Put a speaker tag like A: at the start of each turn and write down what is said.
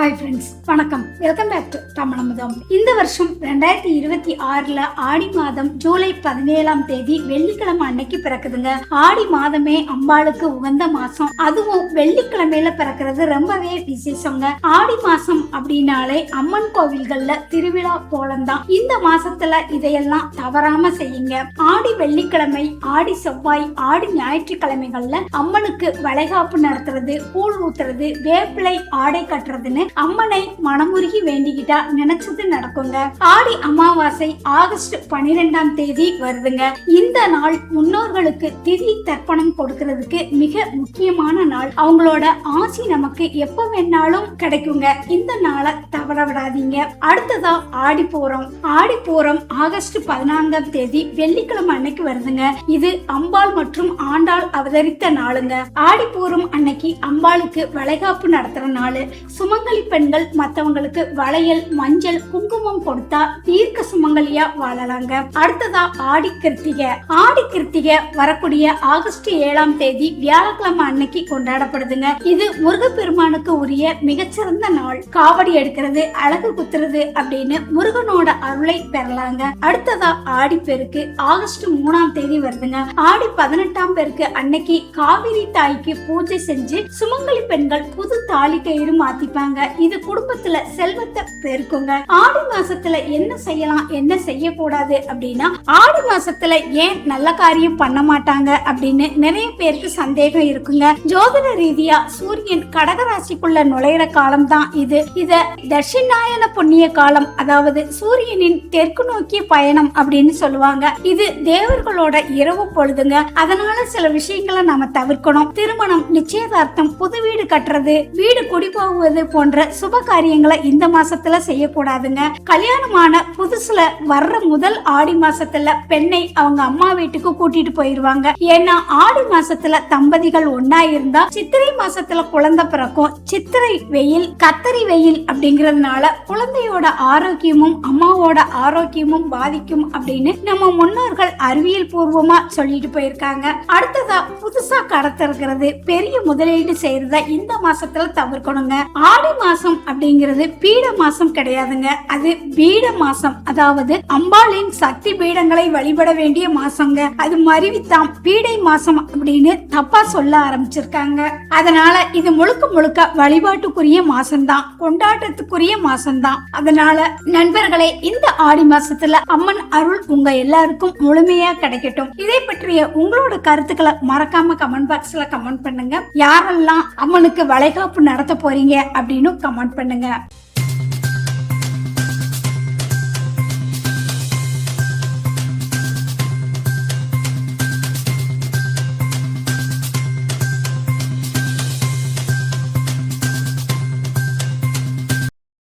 A: Hi friends, வணக்கம். Welcome back to Tamizhamudham. இந்த வருஷம் 2026 ஆடி மாதம் ஜூலை 17ஆம் தேதி வெள்ளிக்கிழமை அன்னைக்கு பிறக்குதுங்க. ஆடி மாதமே அம்பாளுக்கு உகந்த மாசம், அதுவும் வெள்ளிக்கிழமையில பிறக்கிறது ரொம்பவே விசேஷங்க. ஆடி மாசம் அப்படின்னாலே அம்மன் கோவில்கள்ல திருவிழா போலந்தான். இந்த மாசத்துல இதையெல்லாம் தவறாம செய்யுங்க. ஆடி வெள்ளிக்கிழமை, ஆடி செவ்வாய், ஆடி ஞாயிற்றுக்கிழமைகள்ல அம்மனுக்கு வளைகாப்பு நடத்துறது, கூழ் ஊத்துறது, வேப்பிலை ஆடை கட்டுறதுன்னு அம்மனை மனமுருகி வேண்டிக்கிட்டா நினைச்சது நடக்குங்க. ஆடி அமாவாசை ஆகஸ்ட் 12ஆம் தேதி வருதுங்க. இந்த நாள் முன்னோர்களுக்கு திதி தர்ப்பணம் கொடுக்கறதுக்கு மிக முக்கியமான நாள். அவங்களோட ஆசி நமக்கு எப்ப வேணாலும் கிடைக்குங்க. இந்த நாளை தவற விடாதீங்க. அடுத்ததா ஆடிப்பூரம். ஆடிப்பூரம் ஆகஸ்ட் 14ஆம் தேதி வெள்ளிக்கிழமை அன்னைக்கு வருதுங்க. இது அம்பாள் மற்றும் ஆண்டாள் அவதரித்த நாளுங்க. ஆடிப்பூரம் அன்னைக்கு அம்பாளுக்கு வளைகாப்பு நடத்துற நாள். சுமங்கலி பெண்கள் மத்தவங்களுக்கு வளையல், மஞ்சள், குங்குமம் கொடுத்தா தீர்க்க சுமங்கலியா வாழலாங்க. அடுத்ததா ஆடி கிருத்திகை. ஆடி கிருத்திகை வரக்கூடிய ஆகஸ்ட் 7ஆம் தேதி வியாழக்கிழமை அன்னைக்கு கொண்டாடப்படுதுங்க. இது முருகப்பெருமானுக்கு உரிய மிகச்சிறந்த நாள். காவடி எடுக்கிறது, அழகு குத்துறது அப்படின்னு முருகனோட அருளை பெறலாங்க. அடுத்ததா ஆடி பெருக்கு. ஆகஸ்ட் 3ஆம் தேதி வருதுங்க. ஆடி 18ஆம் பெருக்கு அன்னைக்கு காவிரி தாய்க்கு பூஜை செஞ்சு சுமங்கலி பெண்கள் புது தாலி கயிறு மாத்திப்பாங்க. இது குடும்பத்துல செல்வத்தை பெருக்குங்க. ஆடி மாசத்துல என்ன செய்யலாம், என்ன செய்யக்கூடாது அப்படின்னா, ஆடி மாசத்துல ஏன் நல்ல காரியம் பண்ண மாட்டாங்க அப்படின்னு நிறைய பேருக்கு சந்தேகம் இருக்குங்க. ஜோதிட ரீதியா சூரியன் கடகராசிக்குள்ள நுழையிற காலம் தான் இது. இத தட்சிணாயன புண்ணிய காலம், அதாவது சூரியனின் தெற்கு நோக்கிய பயணம் அப்படின்னு சொல்லுவாங்க. இது தேவர்களோட இரவு பொழுதுங்க. அதனால சில விஷயங்களை நாம தவிர்க்கணும். திருமணம், நிச்சயதார்த்தம், புது வீடு கட்டுறது, வீடு குடி போகுவது போன்ற சுப காரியங்களை இந்த மாசத்துல செய்யக்கூடாதுங்க. கல்யாணமான புதுசுல வர்ற முதல் ஆடி மாசத்துல பெண்ணை அவங்க அம்மா வீட்டுக்கு கூட்டிட்டு போயிருவாங்க. ஏன்னா ஆடி மாசத்துல தம்பதிகள் ஒன்னா இருந்தா சித்திரை மாசத்துல குழந்தை பிறக்கும். சித்திரை வெயில், கத்தரி வெயில் அப்படிங்கறதுனால குழந்தையோட ஆரோக்கியமும் அம்மாவோட ஆரோக்கியமும் பாதிக்கும் அப்படின்னு நம்ம முன்னோர்கள் அறிவியல் பூர்வமா சொல்லிட்டு போயிருக்காங்க. அடுத்ததா புதுசா கடத்திருக்கிறது, பெரிய முதலீடு செய்யறத இந்த மாசத்துல தவிர்க்கணுங்க. ஆடி மாசம் அப்படிங்கிறது பீட மாசம் கிடையாதுங்க. அது பீட மாசம், அதாவது அம்பாளின் சக்தி பீடங்களை வழிபட வேண்டிய மாசங்க. அது மறிவித்தாம் பீடை மாசம் அப்படின்னு தப்பா சொல்ல ஆரம்பிச்சிருக்காங்க. அதனால இது முழுக்க முழுக்க வழிபாட்டுக்குரிய மாசம்தான், கொண்டாட்டத்துக்குரிய மாசம்தான். அதனால நண்பர்களே, இந்த ஆடி மாசத்துல அம்மன் அருள் உங்க எல்லாருக்கும் முழுமையா கிடைக்கட்டும். இதை பற்றிய உங்களோட கருத்துக்களை மறக்காம கமெண்ட் பாக்ஸ்ல கமெண்ட் பண்ணுங்க. யாரெல்லாம் அம்மனுக்கு வளைகாப்பு நடத்த போறீங்க அப்படின்னு கமெண்ட் பண்ணுங்க.